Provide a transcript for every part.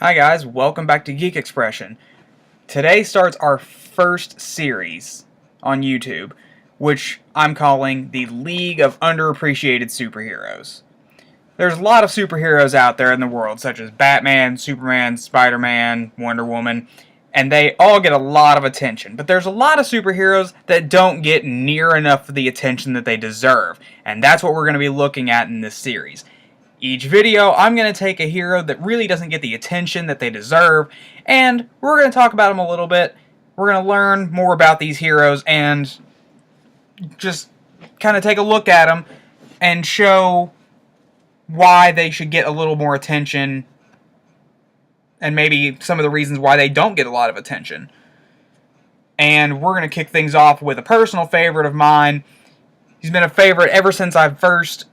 Hi guys, welcome back to Geek Expression. Today starts our first series on YouTube, which I'm calling the League of Underappreciated Superheroes. There's a lot of superheroes out there in the world, such as Batman, Superman, Spider-Man, Wonder Woman, and they all get a lot of attention. But there's a lot of superheroes that don't get near enough of the attention that they deserve, and that's what we're going to be looking at in this series. Each video, I'm going to take a hero that really doesn't get the attention that they deserve, and we're going to talk about them a little bit. We're going to learn more about these heroes and just kind of take a look at them and show why they should get a little more attention and maybe some of the reasons why they don't get a lot of attention. And we're going to kick things off with a personal favorite of mine. He's been a favorite ever since I first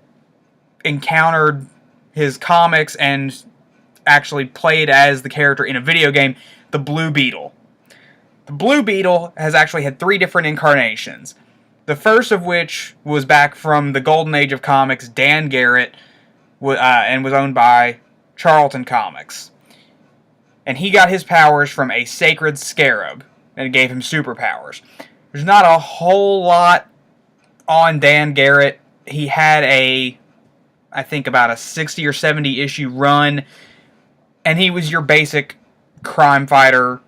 encountered his comics and actually played as the character in a video game, the Blue Beetle. The Blue Beetle has actually had 3 different incarnations. The first of which was back from the golden age of comics, Dan Garrett, and was owned by Charlton Comics. And he got his powers from a sacred scarab, and it gave him superpowers. There's not a whole lot on Dan Garrett. He had I think about a 60 or 70 issue run, and he was your basic crime fighter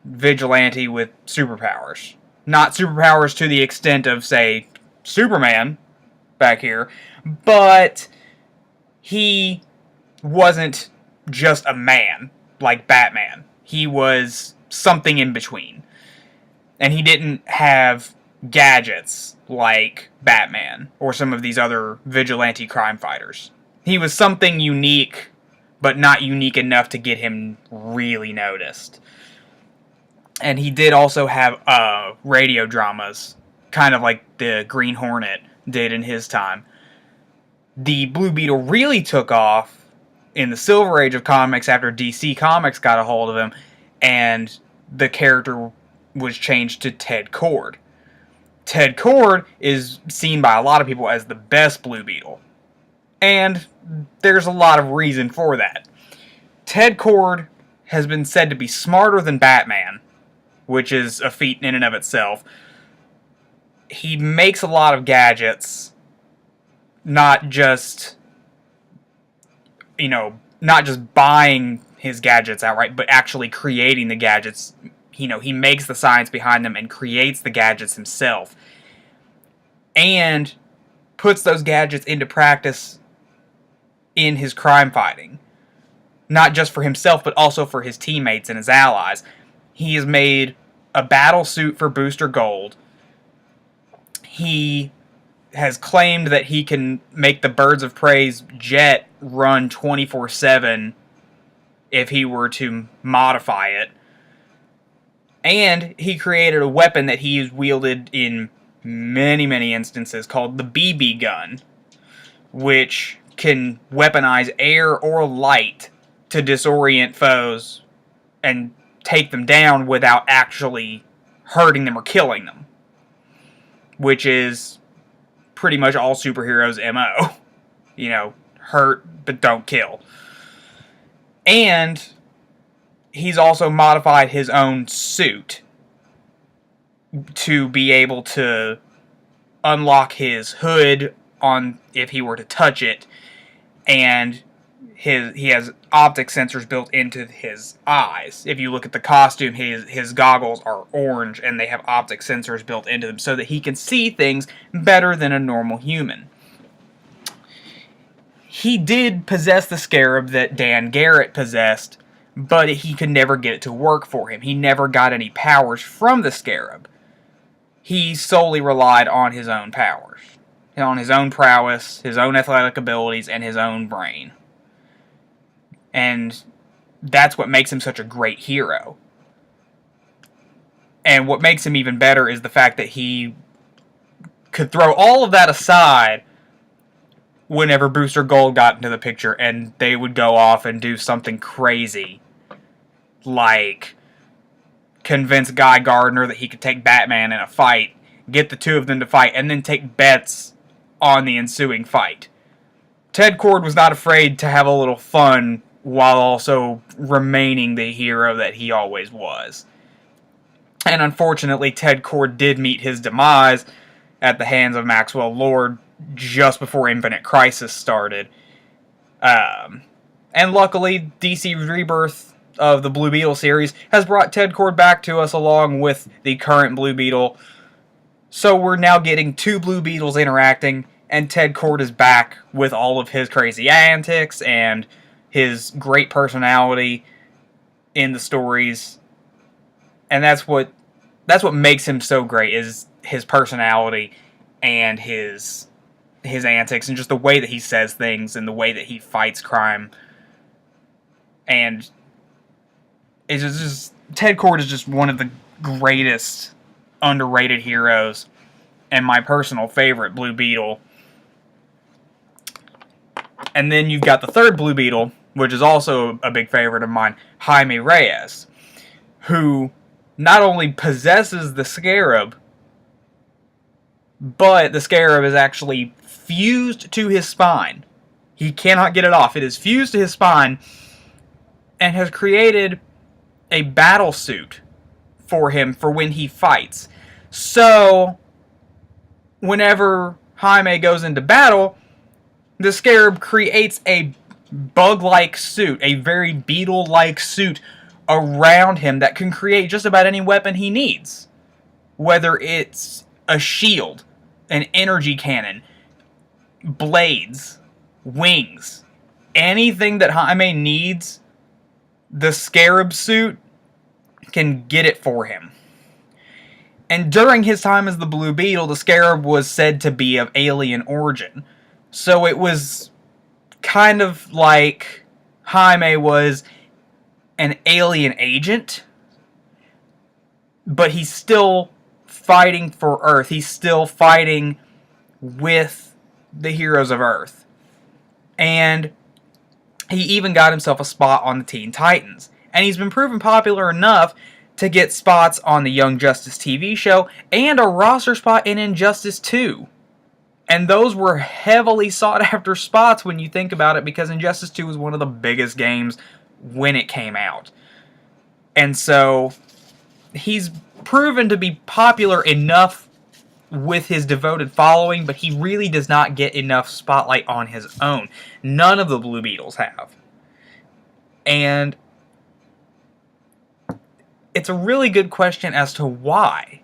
vigilante with superpowers. Not superpowers to the extent of, say, Superman back here, but he wasn't just a man like Batman. He was something in between. And he didn't have gadgets like Batman or some of these other vigilante crime fighters. He was something unique, but not unique enough to get him really noticed. And he did also have radio dramas, kind of like the Green Hornet did in his time. The Blue Beetle really took off in the Silver Age of comics after DC Comics got a hold of him, and the character was changed to Ted Kord. Ted Kord is seen by a lot of people as the best Blue Beetle. And there's a lot of reason for that. Ted Kord has been said to be smarter than Batman, which is a feat in and of itself. He makes a lot of gadgets, not just buying his gadgets outright, but actually creating the gadgets. He makes the science behind them and creates the gadgets himself. And puts those gadgets into practice in his crime fighting. Not just for himself, but also for his teammates and his allies. He has made a battle suit for Booster Gold. He has claimed that he can make the Birds of Prey's jet run 24/7 if he were to modify it. And he created a weapon that he has wielded in many, many instances called the BB gun, which can weaponize air or light to disorient foes and take them down without actually hurting them or killing them, which is pretty much all superheroes' MO. Hurt but don't kill. And he's also modified his own suit to be able to unlock his hood on if he were to touch it, and he has optic sensors built into his eyes. If you look at the costume, his goggles are orange and they have optic sensors built into them so that he can see things better than a normal human. He did possess the scarab that Dan Garrett possessed, but he could never get it to work for him. He never got any powers from the scarab. He solely relied on his own powers, on his own prowess, his own athletic abilities, and his own brain. And that's what makes him such a great hero. And what makes him even better is the fact that he could throw all of that aside whenever Booster Gold got into the picture, and they would go off and do something crazy, like convince Guy Gardner that he could take Batman in a fight, get the two of them to fight, and then take bets on the ensuing fight. Ted Kord was not afraid to have a little fun while also remaining the hero that he always was. And unfortunately, Ted Kord did meet his demise at the hands of Maxwell Lord just before Infinite Crisis started. And luckily, DC Rebirth of the Blue Beetle series has brought Ted Kord back to us along with the current Blue Beetle. So we're now getting two Blue Beetles interacting, and Ted Kord is back with all of his crazy antics and his great personality in the stories. And that's what makes him so great, is his personality and his antics and just the way that he says things and the way that he fights crime. And it's just Ted Kord is just one of the greatest underrated heroes and my personal favorite Blue Beetle. And then you've got the third Blue Beetle, which is also a big favorite of mine, Jaime Reyes, who not only possesses the Scarab, but the Scarab is actually fused to his spine. He cannot get it off. It is fused to his spine and has created a battle suit for him for when he fights. So, whenever Jaime goes into battle, the Scarab creates a bug-like suit, a very beetle-like suit around him that can create just about any weapon he needs. Whether it's a shield, an energy cannon, blades, wings, anything that Jaime needs, the Scarab suit can get it for him. And during his time as the Blue Beetle, the Scarab was said to be of alien origin. So it was kind of like Jaime was an alien agent, but he's still fighting for Earth. He's still fighting with the heroes of Earth. And he even got himself a spot on the Teen Titans. And he's been proven popular enough to get spots on the Young Justice TV show and a roster spot in Injustice 2. And those were heavily sought after spots when you think about it, because Injustice 2 was one of the biggest games when it came out. And so he's proven to be popular enough with his devoted following, but he really does not get enough spotlight on his own. None of the Blue Beetles have. And it's a really good question as to why.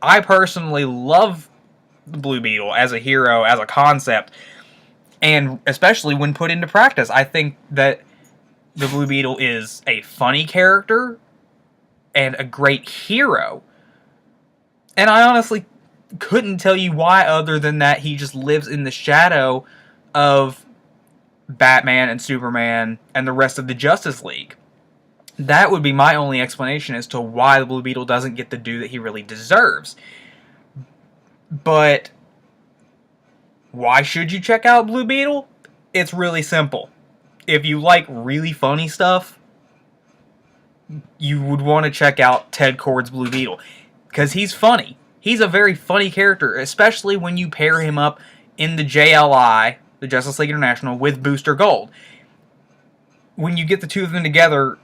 I personally love the Blue Beetle as a hero, as a concept, and especially when put into practice. I think that the Blue Beetle is a funny character and a great hero. And I honestly couldn't tell you why, other than that he just lives in the shadow of Batman and Superman and the rest of the Justice League. That would be my only explanation as to why the Blue Beetle doesn't get the due that he really deserves. But why should you check out Blue Beetle? It's really simple. If you like really funny stuff, you would want to check out Ted Kord's Blue Beetle, because he's funny. He's a very funny character, especially when you pair him up in the JLI, the Justice League International, with Booster Gold. When you get the two of them together,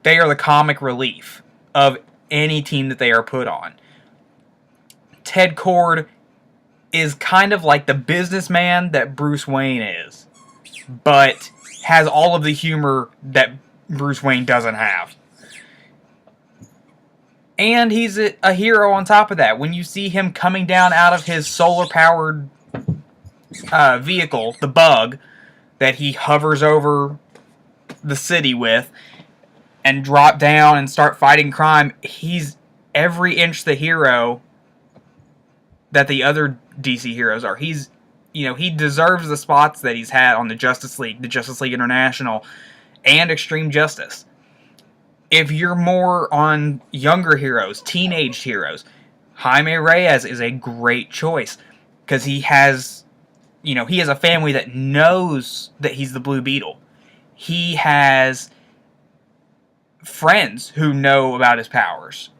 they are the comic relief of any team that they are put on. Ted Kord is kind of like the businessman that Bruce Wayne is, but has all of the humor that Bruce Wayne doesn't have. And he's a hero on top of that. When you see him coming down out of his solar-powered vehicle, the Bug, that he hovers over the city with, and drop down and start fighting crime, he's every inch the hero that the other DC heroes are. He deserves the spots that he's had on the Justice League International, and Extreme Justice. If you're more on younger heroes, teenage heroes, Jaime Reyes is a great choice, because he has a family that knows that he's the Blue Beetle. He has friends who know about his powers.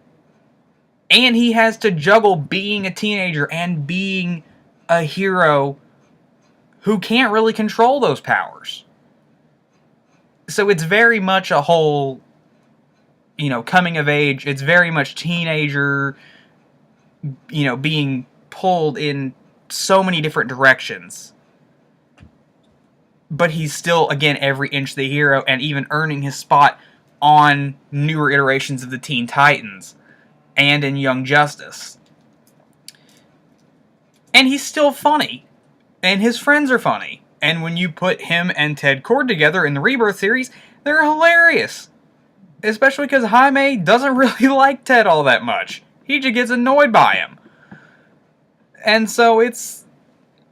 And he has to juggle being a teenager and being a hero who can't really control those powers. So it's very much a whole, coming of age. It's very much teenager, being pulled in so many different directions. But he's still, again, every inch the hero, and even earning his spot on newer iterations of the Teen Titans and in Young Justice. And he's still funny. And his friends are funny. And when you put him and Ted Kord together in the Rebirth series, they're hilarious. Especially because Jaime doesn't really like Ted all that much. He just gets annoyed by him. And so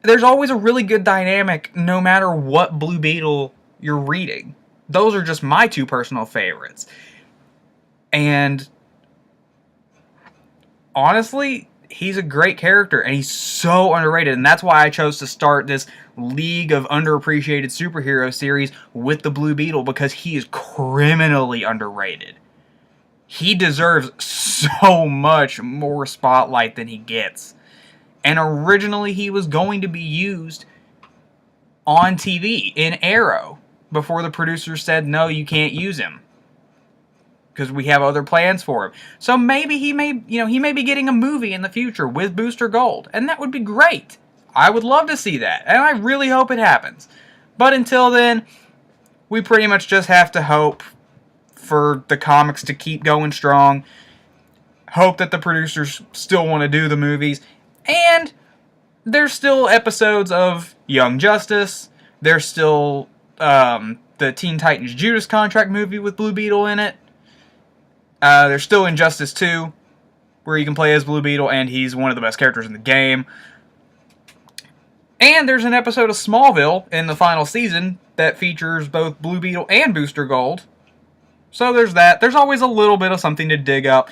there's always a really good dynamic no matter what Blue Beetle you're reading. Those are just my two personal favorites. And honestly, he's a great character, and he's so underrated, and that's why I chose to start this League of Underappreciated Superhero series with the Blue Beetle, because he is criminally underrated. He deserves so much more spotlight than he gets. And originally he was going to be used on TV in Arrow before the producers said, no, you can't use him, because we have other plans for him. So maybe he may be getting a movie in the future with Booster Gold, and that would be great. I would love to see that, and I really hope it happens. But until then, we pretty much just have to hope for the comics to keep going strong, hope that the producers still want to do the movies, and there's still episodes of Young Justice, there's still the Teen Titans Judas Contract movie with Blue Beetle in it. There's still Injustice 2, where you can play as Blue Beetle, and he's one of the best characters in the game. And there's an episode of Smallville in the final season that features both Blue Beetle and Booster Gold. So there's that. There's always a little bit of something to dig up.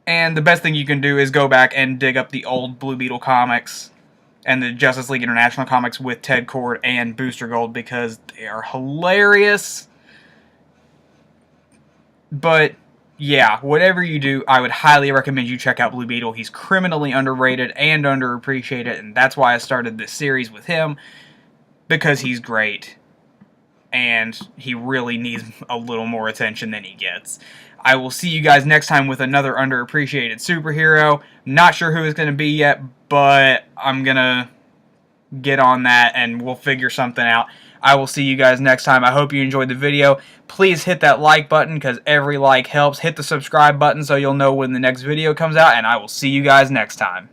And the best thing you can do is go back and dig up the old Blue Beetle comics and the Justice League International comics with Ted Kord and Booster Gold, because they are hilarious. But yeah, whatever you do, I would highly recommend you check out Blue Beetle. He's criminally underrated and underappreciated, and that's why I started this series with him, because he's great, and he really needs a little more attention than he gets. I will see you guys next time with another underappreciated superhero. Not sure who it's going to be yet, but I'm going to get on that, and we'll figure something out. I will see you guys next time. I hope you enjoyed the video. Please hit that like button, because every like helps. Hit the subscribe button so you'll know when the next video comes out, and I will see you guys next time.